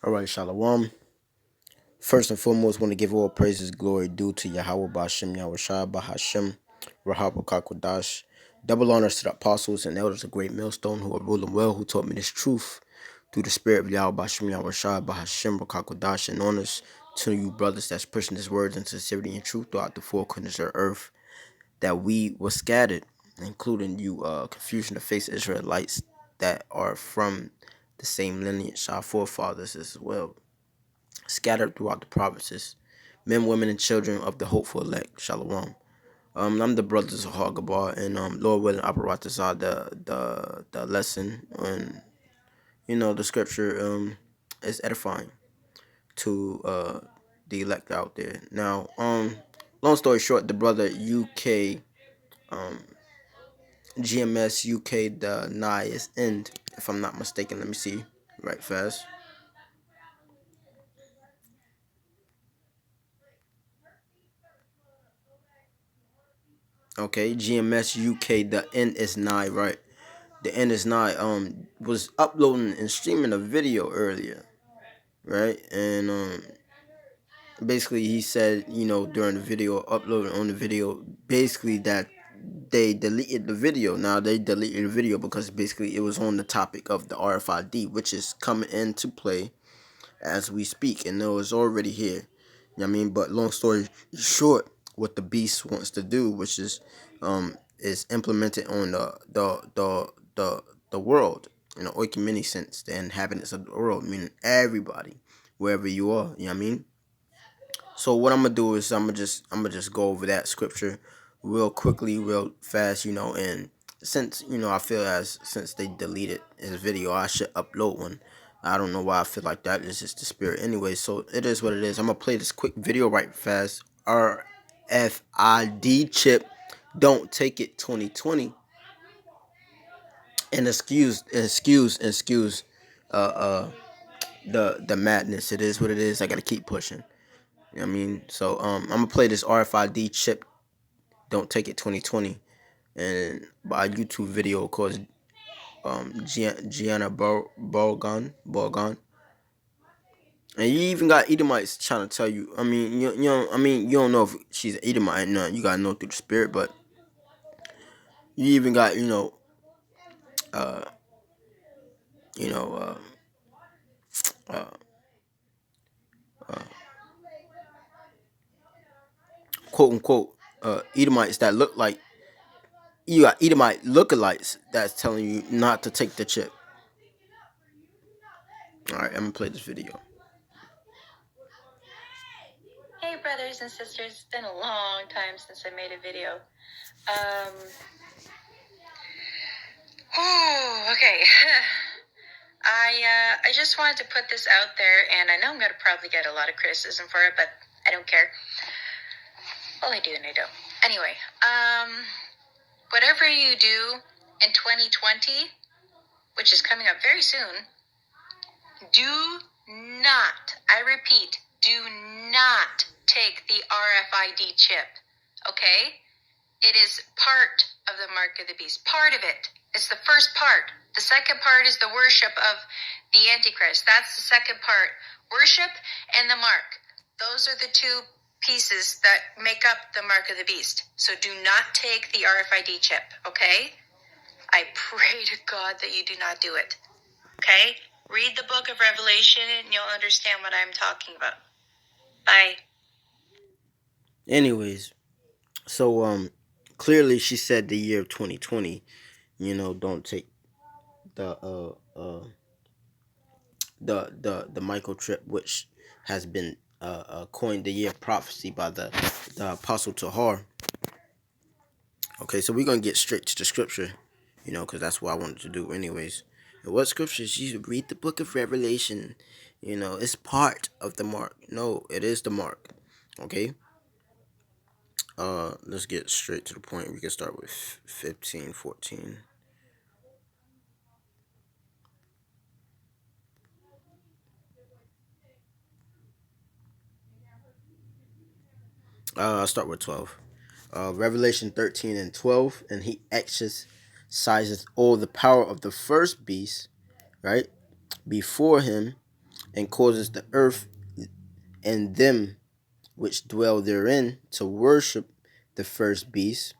Alright, Shalom. First and foremost, want to give all praises, glory due to Yahweh Ba'Shem, Yahweh Shai Ba'Hashem, Rahab Kakodash. Double honors to the apostles and elders of Great Millstone who are ruling well, who taught me this truth through the spirit of Yahweh Ba'Shem, Yahweh Shai Ba'Hashem, Kakodash, and honors to you brothers that's pushing this word in sincerity and truth throughout the four corners of earth, that we were scattered, including you confusion of face Israelites that are from the same lineage, our forefathers as well, scattered throughout the provinces, men, women, and children of the hopeful elect. Shalom. I'm the brothers of Hagabar, and Lord willing, Aparatazah, the lesson, and the scripture is edifying to the elect out there. Now, long story short, the brother UK GMS UK the nigh is end, if I'm not mistaken. Let me see right fast. Okay, GMS UK, the end is nigh, right? The end is nigh. Was uploading and streaming a video earlier, right? And basically he said, during the video, uploading on the video, basically that they deleted the video. Now they deleted the video because basically it was on the topic of the RFID, which is coming into play as we speak, and it was already here. You know what I mean? But long story short, what the beast wants to do, which is implemented on the world in an oikumene sense, the inhabitants of the world, meaning everybody, wherever you are. You know what I mean? So what I'm gonna do is I'm gonna just go over that scripture real quickly, real fast, and since I feel as since they deleted his video, I should upload one. I don't know why I feel like that. It's just the spirit anyway. So it is what it is. I'm gonna play this quick video right fast. RFID chip, don't take it 2020. And excuse the madness. It is what it is. I gotta keep pushing. You know what I mean? So I'm gonna play this RFID chip, don't take it 2020, and by YouTube video, of course, Gianna Borgon, and you even got Edomites trying to tell you. I mean, you don't know if she's an Edomite or not. You gotta know through the spirit, but you even got uh, you know, uh, uh, quote unquote Edomites that look like you got Edomite lookalikes that's telling you not to take the chip. All right, I'm gonna play this video. Hey brothers and sisters, it's been a long time since I made a video. Okay. I just wanted to put this out there, and I know I'm gonna probably get a lot of criticism for it, but I don't care. Well, I do and I don't. Anyway, whatever you do in 2020, which is coming up very soon, do not, I repeat, do not take the RFID chip, okay? It is part of the mark of the beast. Part of it. It's the first part. The second part is the worship of the Antichrist. That's the second part. Worship and the mark. Those are the two pieces that make up the mark of the beast. So do not take the RFID chip, okay? I pray to God that you do not do it, okay? Read the book of Revelation and you'll understand what I'm talking about. Bye. Anyways, so clearly she said the year 2020, don't take the the microchip, which has been coined the year of prophecy by the apostle Tahar. Okay, so we're gonna get straight to the scripture, because that's what I wanted to do anyways. And what scriptures? You read the book of Revelation. It's part of the mark. No, it is the mark. Okay. Let's get straight to the point. We can start with 15:14. I'll start with 12. Revelation 13 and 12, and he exercises all the power of the first beast, right, before him, and causes the earth and them which dwell therein to worship the first beast,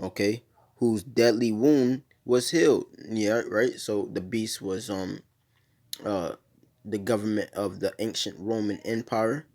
okay, whose deadly wound was healed. Yeah, right. So the beast was uh the government of the ancient Roman Empire.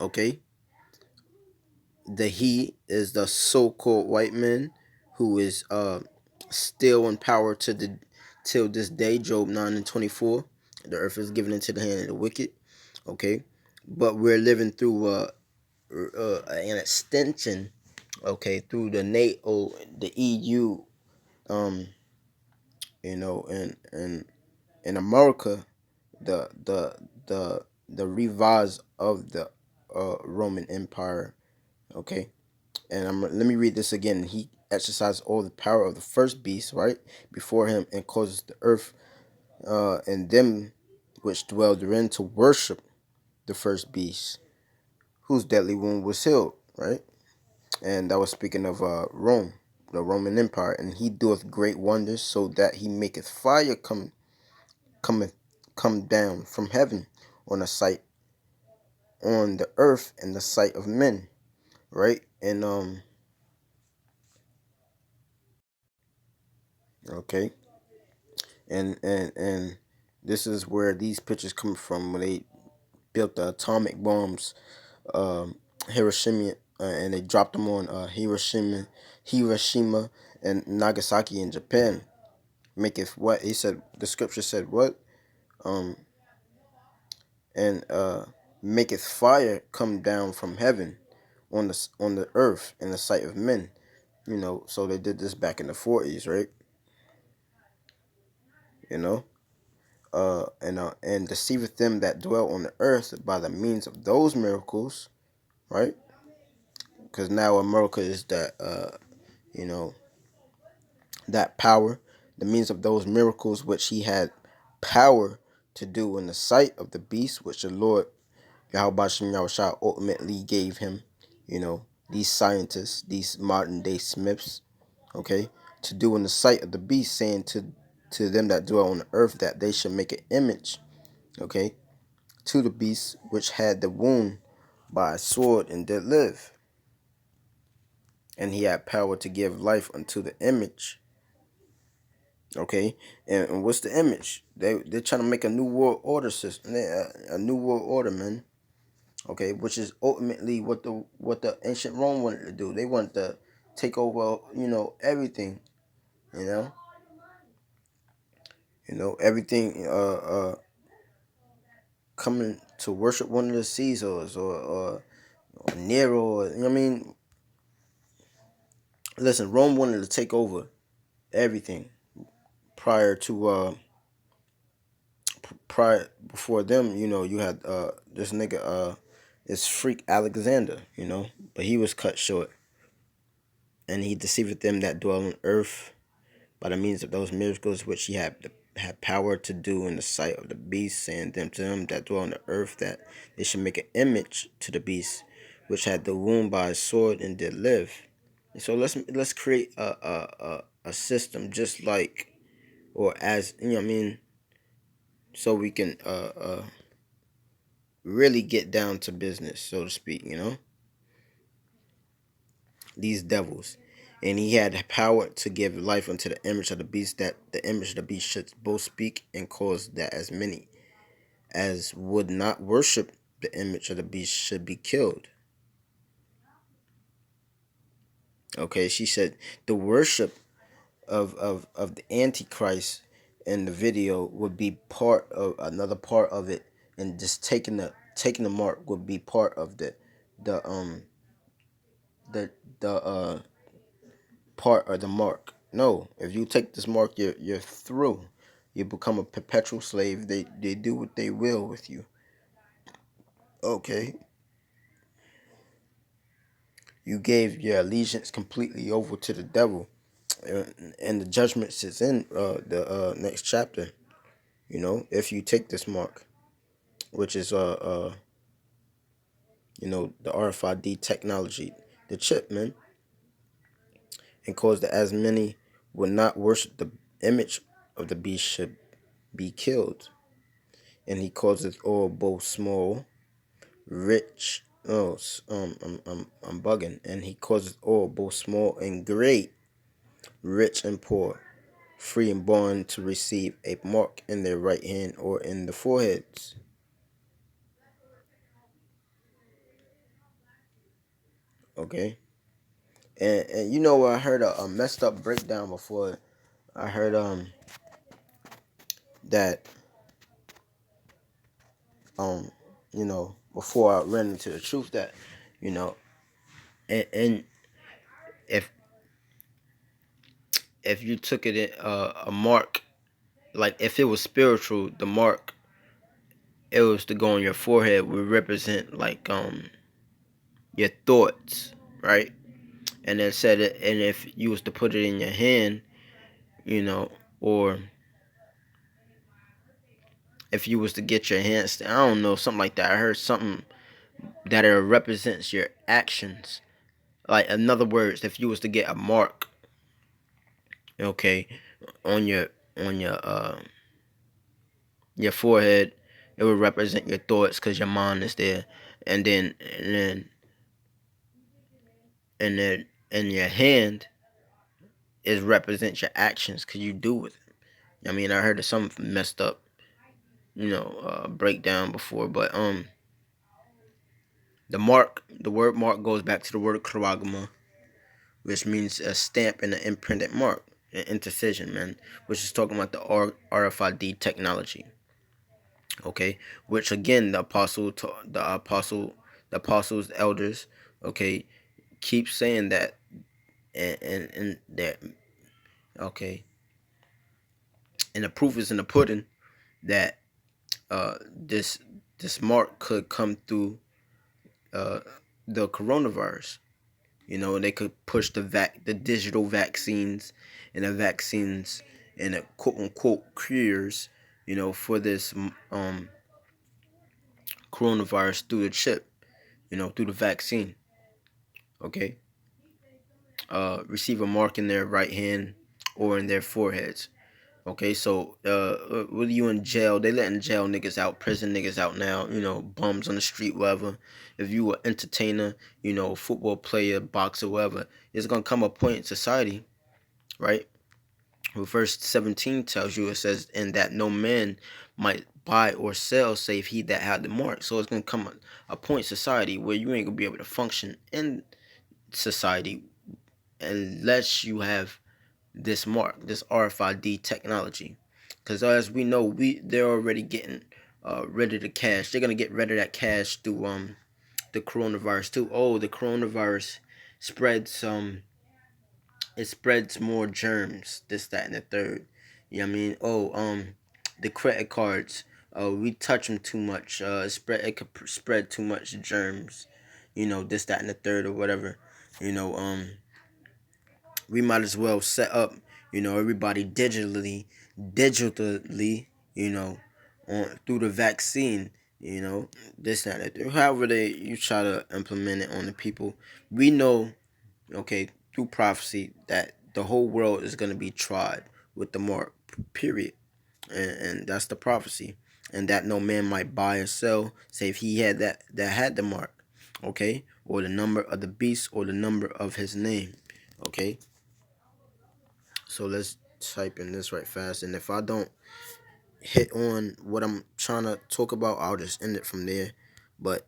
Okay, the he is the so-called white man who is still in power to the till this day. Job 9:24. The earth is given into the hand of the wicked. Okay, but we're living through an extension. Okay, through the NATO, the EU, um, and in America, the the the revise of the Roman Empire. Okay, and let me read this again. He exercised all the power of the first beast, right, before him, and causes the earth and them which dwell therein to worship the first beast, whose deadly wound was healed, right? And that was speaking of Rome, the Roman Empire. And he doeth great wonders, so that he maketh fire come down from heaven on a sight on the earth and the sight of men, right? And okay, and this is where these pictures come from when they built the atomic bombs, um, Hiroshima, and they dropped them on Hiroshima and Nagasaki in Japan. Maketh what he said. The scripture said what, um, and maketh fire come down from heaven on the earth in the sight of men. So they did this back in the 40s, right? You know, and deceiveth them that dwell on the earth by the means of those miracles, right? Because now America is that, you know, that power, the means of those miracles which he had power to do in the sight of the beast, which the Lord Yahweh Shem Yahushua ultimately gave him. These scientists, these modern day smiths, okay, to do in the sight of the beast, saying to them that dwell on the earth that they should make an image, okay, to the beast which had the wound by a sword and did live. And he had power to give life unto the image. Okay, and what's the image? They're trying to make a new world order system, a new world order, man. Okay, which is ultimately what the ancient Rome wanted to do. They wanted to take over, everything. You know, everything. Coming to worship one of the Caesars or Nero. I mean, listen, Rome wanted to take over everything prior to prior before them. You had this nigga this freak Alexander. But he was cut short, and he deceived them that dwell on earth by the means of those miracles which he had power to do in the sight of the beast, saying them to them that dwell on the earth that they should make an image to the beast which had the wound by a sword and did live. And so let's create a system just like, or as what I mean, so we can really get down to business, so to speak. These devils. And he had power to give life unto the image of the beast, that the image of the beast should both speak and cause that as many as would not worship the image of the beast should be killed. Okay, she said the worship of the Antichrist in the video would be part of another part of it, and just taking the mark would be part of the um the part of the mark. No, if you take this mark, you're through. You become a perpetual slave. They do what they will with you. Okay, you gave your allegiance completely over to the devil, and the judgment sits in the next chapter. If you take this mark, which is the RFID technology, the chip, man, and cause that as many would not worship the image of the beast should be killed. and he causeth all both small, rich. Oh, I'm bugging. And he causeth all both small and great, rich and poor, free and bond to receive a mark in their right hand or in the foreheads. Okay. And you know, I heard a messed up breakdown before. I heard that um before I ran into the truth that you know and if you took it in a mark, like if it was spiritual, the mark it was to go on your forehead would represent like your thoughts, right? And then said it, and if you was to put it in your hand, you know, or if you was to get your hands, I don't know, something like that. I heard something that it represents your actions. Like in other words, if you was to get a mark, okay, on your forehead, it would represent your thoughts because your mind is there, and then in your hand is represents your actions because you do with it. I mean, I heard of some messed up, breakdown before, but the word mark goes back to the word karagma, which means a stamp and an imprinted mark, an intercision, man, which is talking about the RFID technology. Okay, which again the apostles, elders, okay, keep saying that, and that, okay, and the proof is in the pudding that this mark could come through uh the coronavirus. They could push the digital vaccines and the vaccines and the quote unquote cures, for this coronavirus through the chip, through the vaccine. Okay. Receive a mark in their right hand or in their foreheads. Okay, so whether you in jail, they letting jail niggas out, prison niggas out now, bums on the street, whatever. If you an entertainer, football player, boxer, whatever, it's gonna come a point in society, right? Well, verse 17 tells you, it says, "And that no man might buy or sell save he that had the mark." So it's gonna come a point in society where you ain't gonna be able to function in society unless you have this mark, this RFID technology. Because as we know, they're already getting rid of the cash. They're gonna get rid of that cash through the coronavirus too. Oh, the coronavirus spreads it spreads more germs, this, that, and the third. You know what I mean? Oh, the credit cards. We touch them too much. It could spread too much germs. This, that, and the third, or whatever. We might as well set up, everybody digitally, on through the vaccine, this, that, and that. However you try to implement it on the people. We know, okay, through prophecy that the whole world is gonna be tried with the mark, period. And that's the prophecy. And that no man might buy or sell, save he had that had the mark, okay, or the number of the beast, or the number of his name, okay. So let's type in this right fast. And if I don't hit on what I'm trying to talk about, I'll just end it from there. But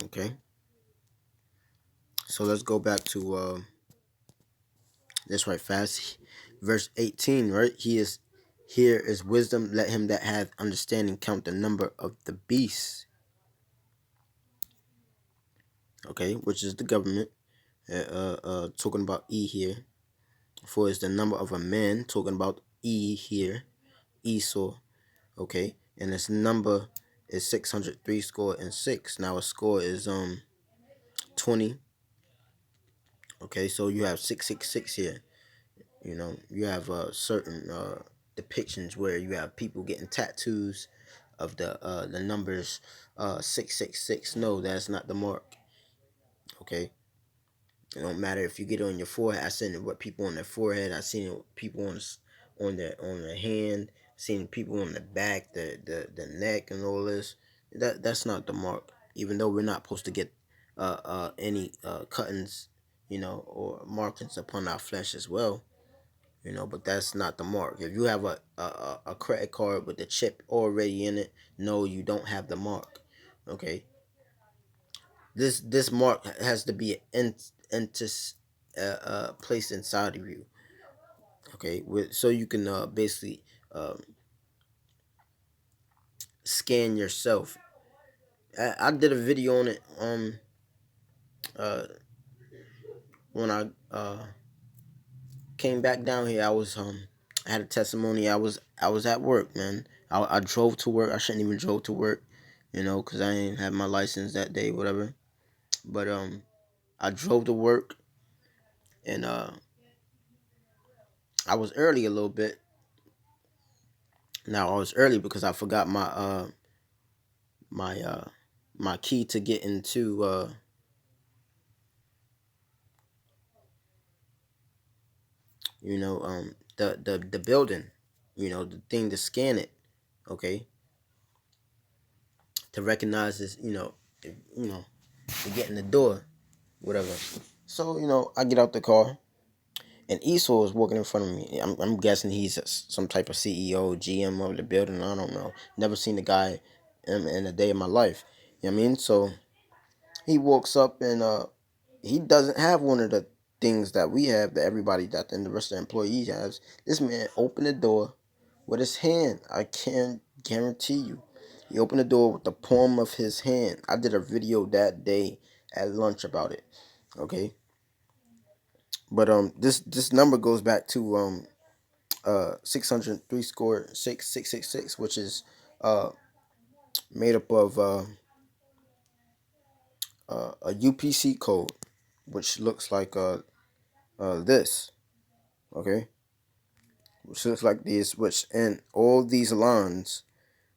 okay. So let's go back to this right fast. Verse 18, right? Here is wisdom. Let him that hath understanding count the number of the beasts. Okay, which is the government. Talking about E here. For is the number of a man, talking about E here, Esau. Okay, and its number is 603 score and 6. Now a score is 20. Okay, so you have 666 here. You have certain depictions where you have people getting tattoos of the numbers 666. No, that's not the mark. Okay, it don't matter if you get it on your forehead. I seen it with people on their forehead. I seen it with people on their hand. Seen people on the back, the neck, and all this. That's not the mark. Even though we're not supposed to get any cuttings, or markings upon our flesh as well. But that's not the mark. If you have a credit card with the chip already in it, no, you don't have the mark. Okay, this mark has to be placed inside of you. Okay, so you can basically scan yourself. I did a video on it uh when I came back down here. I had a testimony. I was at work, man. I drove to work. I shouldn't even drove to work, because I didn't have my license that day, whatever. But I drove to work, and I was early a little bit. Now I was early because I forgot my my key to get into the building, the thing to scan it. Okay, to recognize this, to get in the door, whatever. So I get out the car, and Esau is walking in front of me. I'm guessing he's some type of CEO, GM of the building. I don't know. Never seen the guy in a day of my life. You know what I mean? So he walks up, and he doesn't have one of the things that we have, that everybody, that and the rest of the employees has. This man opened the door with his hand. I can guarantee you, he opened the door with the palm of his hand. I did a video that day at lunch about it. Okay, but this number goes back to 603 score 6666, which is uh made up of a UPC code, which looks like this. Okay, which looks like this, which, and all these lines,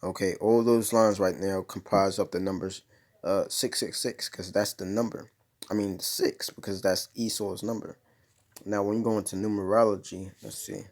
okay, all those lines right now comprise of the numbers 666, because that's the number. I mean 6, because that's Esau's number. Now when you go into numerology, let's see.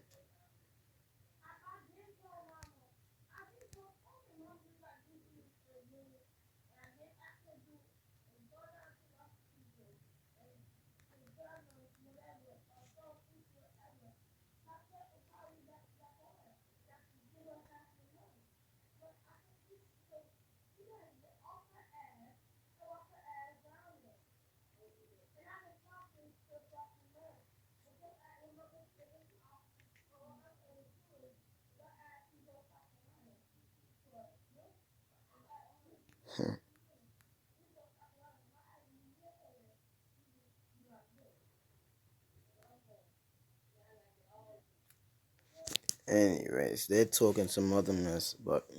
Anyways, they're talking some other mess, but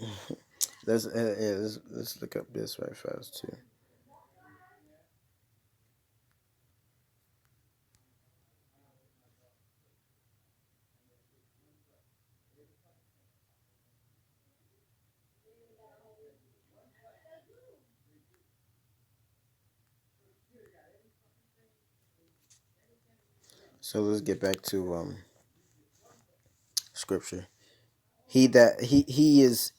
let's look up this right fast too. So let's get back to scripture. He hears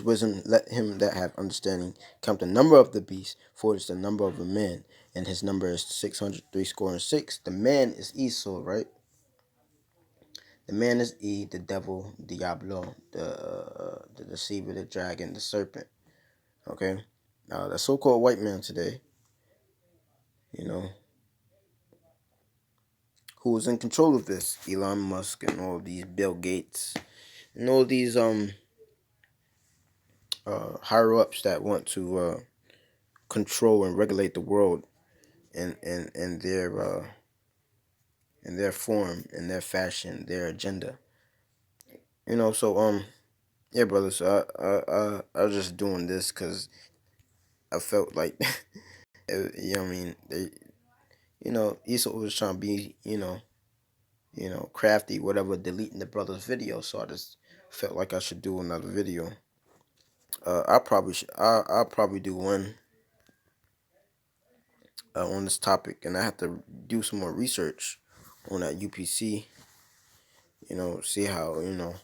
wisdom, let him that have understanding count the number of the beast, for it is the number of a man, and his number is 603 score and six. The man is Esau, right? The man is the devil, Diablo, the deceiver, the dragon, the serpent. Okay, the so-called white man today, you know, who is in control of this, Elon Musk and all these Bill Gates and all these higher ups that want to control and regulate the world in their form, in their fashion, their agenda. So yeah, brother. So I was just doing this because I felt like, what I mean, Esau was trying to be, crafty, whatever, deleting the brother's video. So I just felt like I should do another video. I'll probably do one on this topic, and I have to do some more research on that UPC. See how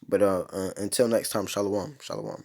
But until next time, shalom, shalom.